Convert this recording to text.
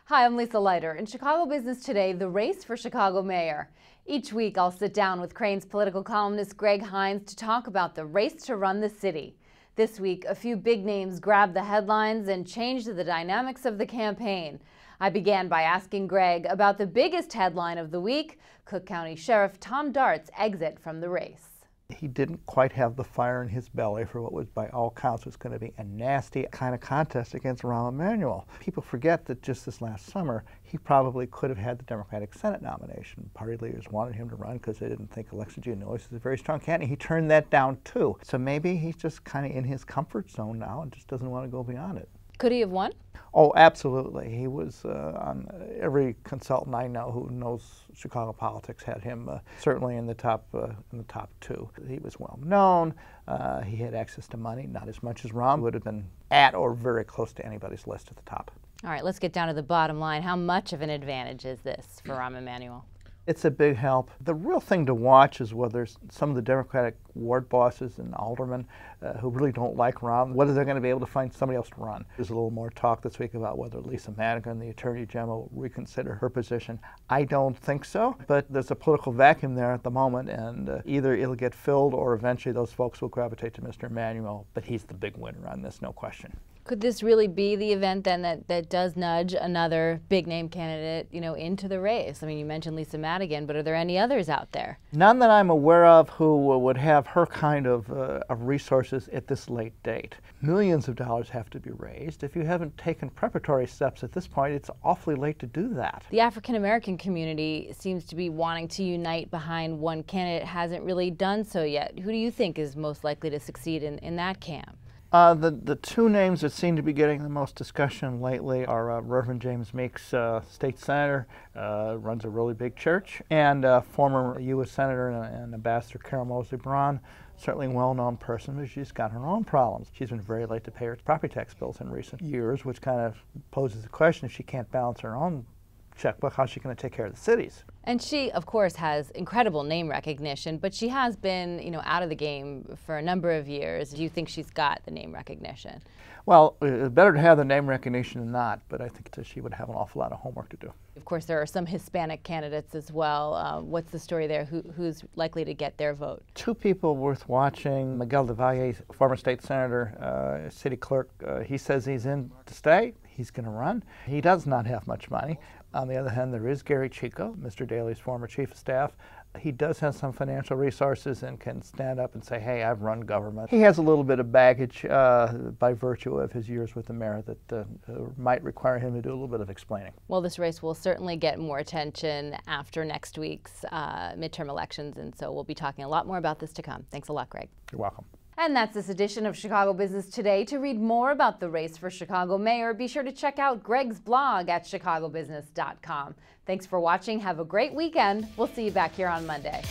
Hi, I'm Lisa Leiter. In Chicago Business Today, the race for Chicago mayor. Each week, I'll sit down with Crain's political columnist Greg Hinz to talk about the race to run the city. This week, a few big names grabbed the headlines and changed the dynamics of the campaign. I began by asking Greg about the biggest headline of the week, Cook County Sheriff Tom Dart's exit from the race. He didn't quite have the fire in his belly for what was, by all counts, was going to be a nasty kind of contest against Rahm Emanuel. People forget that just this last summer, he probably could have had the Democratic Senate nomination. Party leaders wanted him to run because they didn't think Alexa Giannoulis is a very strong candidate. He turned that down too. So maybe he's just kind of in his comfort zone now and just doesn't want to go beyond it. Could he have won? Oh, absolutely. He was on every consultant I know who knows Chicago politics had him certainly in the top two. He was well known. He had access to money, not as much as Rahm. Would have been at or very close to anybody's list at the top. All right, let's get down to the bottom line. How much of an advantage is this for Rahm Emanuel? It's a big help. The real thing to watch is whether some of the Democratic ward bosses and aldermen who really don't like Rahm, whether they're going to be able to find somebody else to run. There's a little more talk this week about whether Lisa Madigan, the Attorney General, will reconsider her position. I don't think so, but there's a political vacuum there at the moment, and either it'll get filled or eventually those folks will gravitate to Mr. Emanuel, but he's the big winner on this, no question. Could this really be the event then that does nudge another big name candidate, into the race? I mean, you mentioned Lisa Madigan, but are there any others out there? None that I'm aware of who would have her kind of resources at this late date. Millions of dollars have to be raised. If you haven't taken preparatory steps at this point, it's awfully late to do that. The African American community seems to be wanting to unite behind one candidate, hasn't really done so yet. Who do you think is most likely to succeed in that camp? The two names that seem to be getting the most discussion lately are Reverend James Meeks, state senator, runs a really big church, and former U.S. Senator and Ambassador Carol Moseley Braun, certainly a well-known person, but she's got her own problems. She's been very late to pay her property tax bills in recent years, which kind of poses the question, if she can't balance her own checkbook, how's she going to take care of the cities? And she, of course, has incredible name recognition, but she has been, out of the game for a number of years. Do you think she's got the name recognition? Well, it's better to have the name recognition than not, but I think that she would have an awful lot of homework to do. Of course, there are some Hispanic candidates as well. What's the story there? Who's likely to get their vote? Two people worth watching. Miguel del Valle, former state senator, city clerk, he says he's in to stay. He's going to run. He does not have much money. On the other hand, there is Gary Chico, Mr. Daley's former chief of staff. He does have some financial resources and can stand up and say, hey, I've run government. He has a little bit of baggage by virtue of his years with the mayor that might require him to do a little bit of explaining. Well, this race will certainly get more attention after next week's midterm elections, and so we'll be talking a lot more about this to come. Thanks a lot, Greg. You're welcome. And that's this edition of Chicago Business Today. To read more about the race for Chicago mayor, be sure to check out Greg's blog at chicagobusiness.com. Thanks for watching. Have a great weekend. We'll see you back here on Monday.